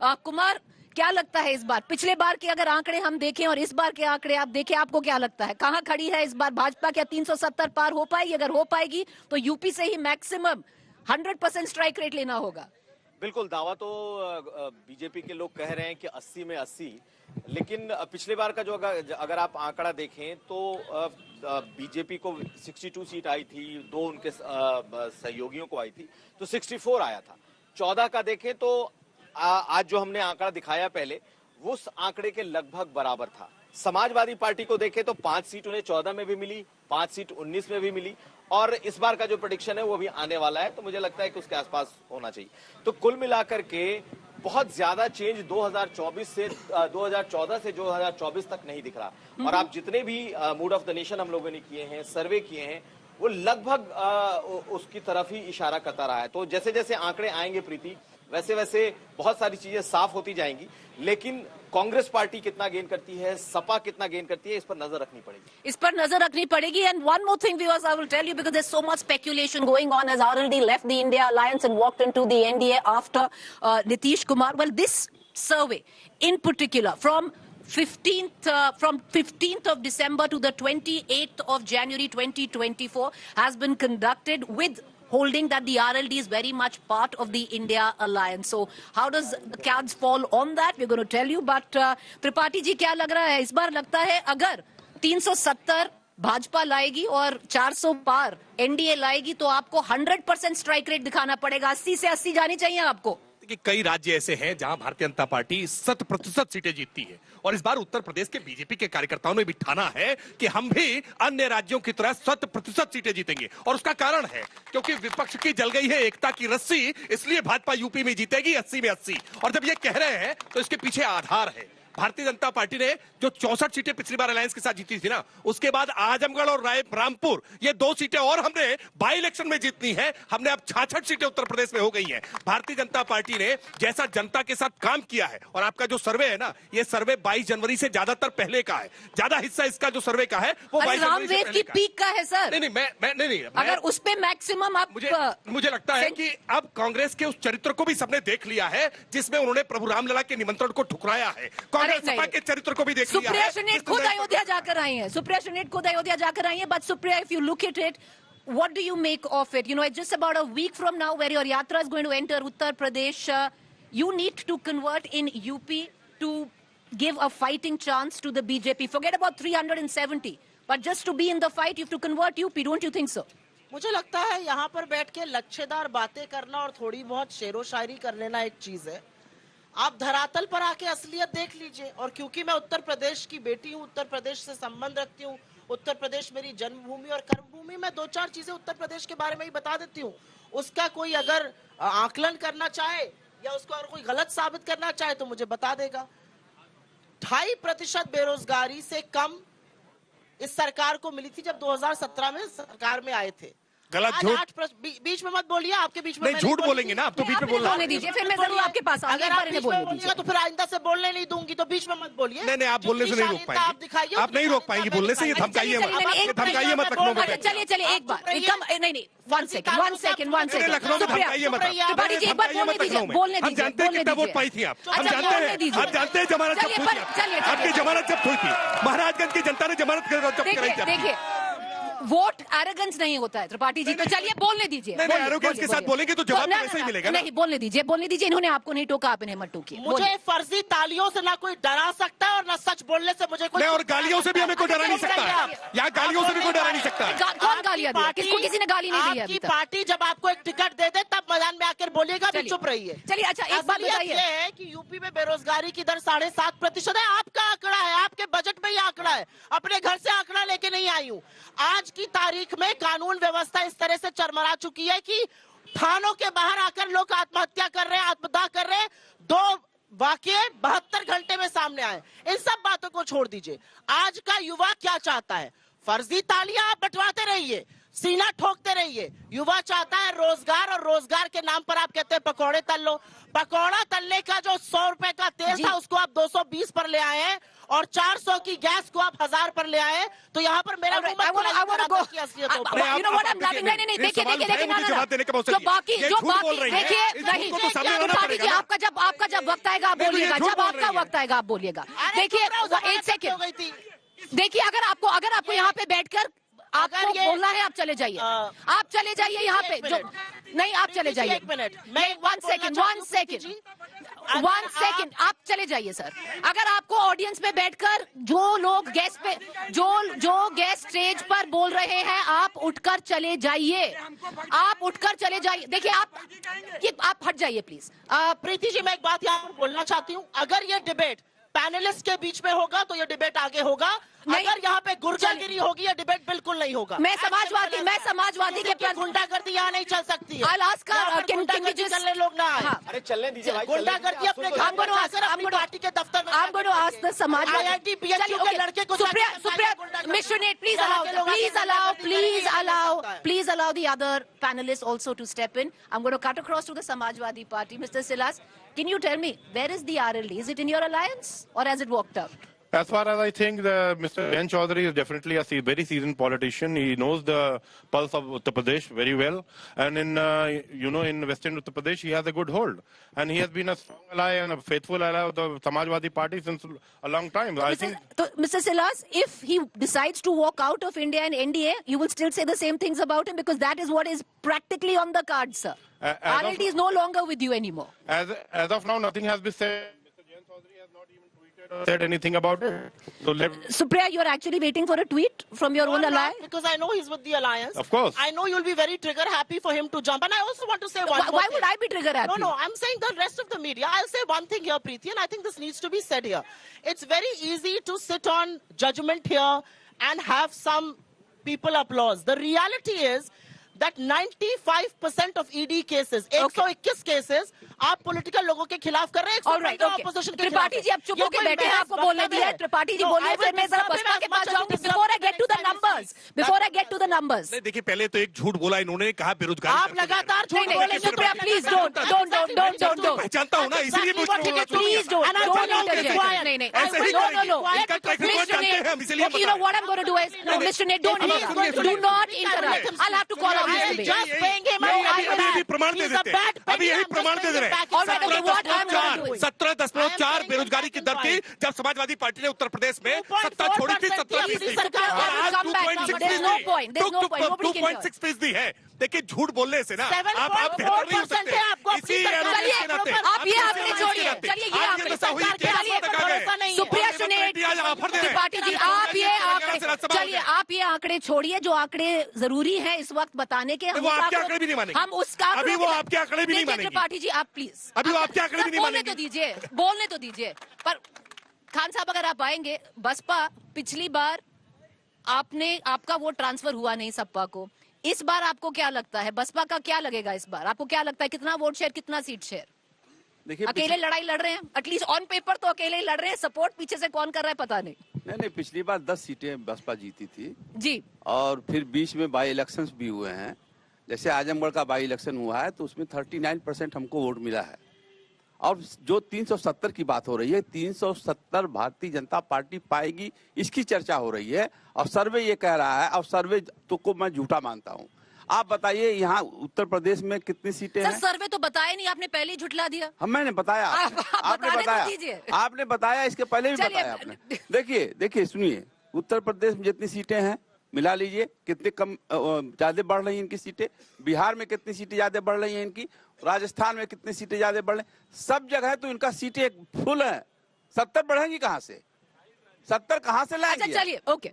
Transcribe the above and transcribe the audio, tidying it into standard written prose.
कुमार, क्या लगता है इस बार, पिछले बार के अगर आंकड़े हम देखें और इस बार के आंकड़े आप देखें, आपको क्या लगता है कहां खड़ी है इस बार भाजपा? क्या 370 पार हो पाएगी? अगर हो पाएगी तो यूपी से ही मैक्सिमम 100% स्ट्राइक रेट लेना होगा। बिल्कुल, दावा तो बीजेपी के लोग कह रहे हैं कि 80 में 80, लेकिन पिछले बार का जो अगर आप आंकड़ा देखें तो बीजेपी को 62 सीट आई थी, 2 उनके सहयोगियों को आई थी, तो 64 आया था। 14 का देखें तो आज जो हमने आंकड़ा दिखाया पहले, वो उस आंकड़े के लगभग बराबर था। समाजवादी पार्टी को देखें तो 5 सीट उन्हें 14 में भी मिली, 5 सीट 19 में भी मिली, और इस बार का जो प्रेडिक्शन है वो भी आने वाला है, तो मुझे लगता है कि उसके आसपास होना चाहिए। तो कुल मिलाकर के बहुत ज्यादा चेंज 2014 से 2024 तक नहीं दिख रहा। और आप जितने भी मूड ऑफ द नेशन हम लोगों ने किए हैं, सर्वे किए हैं, वो लगभग उसकी तरफ ही इशारा करता रहा है। तो जैसे जैसे आंकड़े आएंगे प्रीति, वैसे वैसे बहुत सारी चीजें साफ होती जाएंगी, लेकिन कांग्रेस पार्टी कितना गेन करती है, सपा कितना गेन करती है, इस पर नजर रखनी पड़ेगी। इस पर नजर रखनी पड़ेगी। And one more thing viewers, I will tell you, because there is so much speculation going on as RLD left the India alliance and walked into the NDA after Nitish Kumar. Well, this survey in particular from 15th of December to the 28th of January 2024 has been conducted with holding that the RLD is very much part of the India alliance. So how does the cards fall on that? We're going to tell you. But Tripathi ji, क्या लग रहा है इस बार? लगता है अगर 370 भाजपा लाएगी और 400 पार एनडीए लाएगी तो आपको 100% स्ट्राइक रेट दिखाना पड़ेगा। 80 से 80 जानी चाहिए आपको। कि कई राज्य ऐसे हैं जहां भारतीय जनता पार्टी 100% सीटें जीतती है, और इस बार उत्तर प्रदेश के बीजेपी के कार्यकर्ताओं ने भी ठाना है कि हम भी अन्य राज्यों की तरह 100% सीटें जीतेंगे। और उसका कारण है क्योंकि विपक्ष की जल गई है एकता की रस्सी, इसलिए भाजपा यूपी में जीतेगी 80 में 80। और जब ये कह रहे हैं तो इसके पीछे आधार है। भारतीय जनता पार्टी ने जो 64 सीटें पिछली बार अलायंस के साथ जीती थी ना, उसके बाद आजमगढ़ और रामपुर, ये 2 सीटें और हमने बाई इलेक्शन में जीतनी है। हमने अब 66 सीटें उत्तर प्रदेश में हो गई हैं। भारतीय जनता पार्टी ने जैसा जनता के साथ काम किया है, और आपका जो सर्वे है ना, ये सर्वे 22 जनवरी से ज्यादातर पहले का है। ज्यादा हिस्सा इसका जो सर्वे का है वो 22 जनवरी से पहले का पीक का है सर। नहीं, अगर उस पे मैक्सिमम आप, मुझे लगता है कि अब कांग्रेस के उस चरित्र को भी सबने देख लिया है जिसमें उन्होंने प्रभु रामलला के निमंत्रण को ठुकराया है। सपा के चरित्र को भी देख लिया है। सुप्रिया सुनेट खुद अयोध्या जाकर आई हैं। But Supriya, if you look at it, what do you make of it? You know, it's just about a week from now where your yatra is going to enter Uttar Pradesh. You need to convert in UP to give a fighting chance to the BJP. Forget about 370, but just to be in the fight, you have to convert UP. Don't you think so? मुझे लगता है यहाँ पर बैठ के लक्ष्यदार बातें करना और थोड़ी बहुत शेरो शायरी कर लेना एक चीज है। आप धरातल पर आके असलियत देख लीजिए। और क्योंकि मैं उत्तर प्रदेश की बेटी हूँ, उत्तर प्रदेश से संबंध रखती हूँ, उत्तर प्रदेश मेरी जन्मभूमि और कर्मभूमि, मैं 2-4 चीजें उत्तर प्रदेश के बारे में ही बता देती हूँ। उसका कोई अगर आकलन करना चाहे या उसको अगर कोई गलत साबित करना चाहे तो मुझे बता देगा। 2.5% बेरोजगारी से कम इस सरकार को मिली थी जब 2017 में सरकार में आए थे। गलत झूठ बीच में मत बोलिए, आपके बीच में नहीं झूठ बोलेंगे ना आप, तो बीच में बोलने दीजिए, फिर मैं जरूर आपके पास आऊंगी। अगर आप बीच में बोलिएगा तो फिर आइंदा से बोलने नहीं दूंगी, तो बीच में मत बोलिए। नहीं, आप बोलने से नहीं रोक पाएंगे, आप नहीं रोक पाएंगे बोलने से। ये धमकाइए मत लखनऊ में। चलिए एक बार, नहीं, 1 सेकंड। लखनऊ में धमकाइए मत, हम जानते हैं कितना वोट पाई थी आप, हम जानते हैं जमानत जब्त हुई थी, आपकी जमानत जब्त हुई थी, महाराजगंज की जनता ने जमानत जब्त कराई थी। देखिए, वोट एरोगेंस नहीं होता है त्रिपाठी जी, तो चलिए बोलने दीजिए। एरोगेंस के साथ बोलेंगे तो जवाब वैसे ही मिलेगा। नहीं, बोलने दीजिए। इन्होंने आपको नहीं टोका, आप इन्हें मत टोकिए। मुझे फर्जी तालियों से ना कोई डरा सकता है और ना सच बोलने से मुझे कोई, और गालियों से भी हमें कोई डरा नहीं सकता है। यहाँ गालियों से भी कोई डरा नहीं सकता है। कौन गालियां दिया? किसको किसी ने गाली नहीं दी है? आपकी पार्टी जब आपको एक टिकट दे दे तब मैदान में आकर बोलिएगा, चुप रहिए। चलिए, अच्छा एक बात बताइए, है कि यूपी में बेरोजगारी की दर 7.5% है। आपका आंकड़ा है, आपके बजट में ही आंकड़ा है, अपने घर से आंकड़ा लेके नहीं आई हूँ। आज की तारीख में कानून व्यवस्था इस तरह से चरमरा चुकी है कि थानों के बाहर आकर लोग आत्महत्या कर रहे हैं, आत्मदाह कर रहे हैं। 2 वाकये 72 घंटे में सामने आए। इन सब बातों को छोड़ दीजिए। आज का युवा क्या चाहता है? फर्जी तालियां आप बंटवाते रहिए, सीना ठोकते रहिए। युवा चाहता है रोजगार, और रोजगार के नाम पर आप कहते हैं पकौड़े तल लो। पकौड़ा तलने का जो 100 रुपए का तेल था उसको आप 220 पर ले आए हैं, और 400 की गैस को आप 1000 पर ले आए, तो यहाँ पर मेरा I wanna go. You know what I'm loving? नहीं, देखिए, जो बाकी देखिए, नहीं, त्रिपाठी जी, आपका जब वक्त आएगा आप बोलिएगा, जब आपका वक्त आएगा आप बोलिएगा। देखिए, एक सेकंड, देखिए, अगर आपको यहाँ पे बैठकर आपको बोलना है, आप चले जाइए, आप चले जाइए यहाँ पे, जो नहीं, आप चले जाइए, एक मिनट, वन सेकंड, आप चले जाइए सर। अगर आपको ऑडियंस में बैठकर जो लोग गेस्ट पे जो गेस्ट स्टेज पर बोल रहे हैं, आप उठकर चले जाइए, आप उठकर चले जाइए। देखिए, आप हट जाइए प्लीज। प्रीति जी, मैं एक बात यहाँ पर बोलना चाहती हूँ, अगर ये डिबेट पैनलिस्ट के बीच में होगा तो ये डिबेट आगे होगा, अगर यहाँ पे गुर्जागिरी होगी ये डिबेट बिल्कुल नहीं होगा। मैं समाजवादी के गुंडागर्दी यहाँ नहीं चल सकती है। गुंडागर्दी चलने लोग ना आए। अरे चलने दीजिए भाई, गुंडागर्दी अपने घर पर आकर अपनी पार्टी के दफ्तर में I'm going to ask the Samajwadi IIT PSU के लड़के को Supriya, Ms. Shunit, please allow the other panelists also to step in. I'm going to cut across to the Samajwadi Party. Mr. Silas, can you tell me, where is the RLD? Is it in your alliance or has it walked out? As far as I think, Mr. Jayant Chaudhary is definitely a very seasoned politician. He knows the pulse of Uttar Pradesh very well, and in Western Uttar Pradesh, he has a good hold, and he has been a strong ally and a faithful ally of the Samajwadi Party since a long time. I think. Mr. Silas, if he decides to walk out of India and NDA, you will still say the same things about him because that is what is practically on the cards, sir. RLD is no longer with you anymore. As of now, nothing has been said. Said anything about it. So Supriya, you're actually waiting for a tweet from your own alliance? Because I know he's with the alliance. Of course. I know you'll be very trigger happy for him to jump. And I also want to say one more Why thing. would I be trigger happy? No, I'm saying the rest of the media. I'll say one thing here, Preeti, and I think this needs to be said here. It's very easy to sit on judgment here and have some people applause. The reality is that 95% of ED cases, 121 cases, आप political लोगों के खिलाफ कर रहे हैं, opposition के खिलाफ। त्रिपाठी जी, आप चुप होके बैठे हैं, आपको बोलने दिया। त्रिपाठी जी बोलिए, फिर मैं जरा बसपा के पास जाऊंगी। Before I get to the numbers. नहीं, देखिए, पहले तो एक झूठ बोला इन्होंने, कहा बेरोजगारी। आप लगातार झूठ बोले। Supriya, please don't. पहचानता हूँ ना, इसीलिए Please don't interject. नहीं, no. इनका ट्रैक रिकॉर्ड जानते हैं हम, इसीलिए You know what I'm going to do is, no, Mr. Nate, do not interrupt. I'll have to call out this debate. Just paying him अभी प्रमाण दे देते हैं, अभी यही प्रमाण दे दे रहे हैं। 17.4 बेरोजगारी की दर थी जब समाजवादी पार्टी ने उत्तर प्रदेश में सत्ता छोड़ी थी, 17% और आज 2.6% है। देखिए, झूठ बोलने से ना आप बेहतर नहीं हो सकते। इसी आप ये आंकड़े छोड़िए, चलिए ये आंकड़े सुप्रिया सुनेट, त्रिपाठी जी, आप ये आंकड़े छोड़िए, जो आंकड़े जरूरी है इस वक्त बताने के। वो आपके आंकड़े भी नहीं मानेंगे, हम उसका अभी वो आपके आंकड़े भी नहीं मानेंगे। त्रिपाठी जी, आप प्लीज अभी वो आपके आंकड़े भी नहीं मानेंगे। बोलने तो दीजिए। पर खान साहब, अगर आप आएंगे, बसपा पिछली बार आपका वोट ट्रांसफर हुआ नहीं सपा को, इस बार आपको क्या लगता है, बसपा का क्या लगेगा इस बार? आपको क्या लगता है, कितना वोट शेयर, कितना सीट शेयर? देखिए, अकेले लड़ाई लड़ रहे हैं, एटलीस्ट ऑन पेपर तो अकेले ही लड़ रहे हैं, सपोर्ट पीछे से कौन कर रहा है पता नहीं। नहीं, पिछली बार 10 सीटें बसपा जीती थी जी, और फिर बीच में बाई इलेक्शंस भी हुए हैं। जैसे आजमगढ़ का बाई इलेक्शन हुआ है तो उसमें 39% हमको वोट मिला है। और जो 370 की बात हो रही है, 370 भारतीय जनता पार्टी पाएगी, इसकी चर्चा हो रही है और सर्वे ये कह रहा है, और सर्वे तो को मैं झूठा मानता हूँ। आप बताइए, यहाँ उत्तर प्रदेश में कितनी सीटें हैं? सर्वे तो बताया नहीं, आपने पहले ही झुठला दिया। मैंने बताया, आपने बताया, इसके पहले भी बताया आपने। देखिए, सुनिए, उत्तर प्रदेश में जितनी सीटें हैं मिला लीजिए, कितने कम ज्यादा बढ़ रही हैं इनकी सीटें। बिहार में कितनी सीटें ज्यादा बढ़ रही हैं इनकी, राजस्थान में कितनी सीटें ज्यादा बढ़ रही, सब जगह तो इनका सीटें फुल है। 70 बढ़ेंगी कहाँ से? 70 कहाँ से लाएंगे? अच्छा, चलिए, ओके।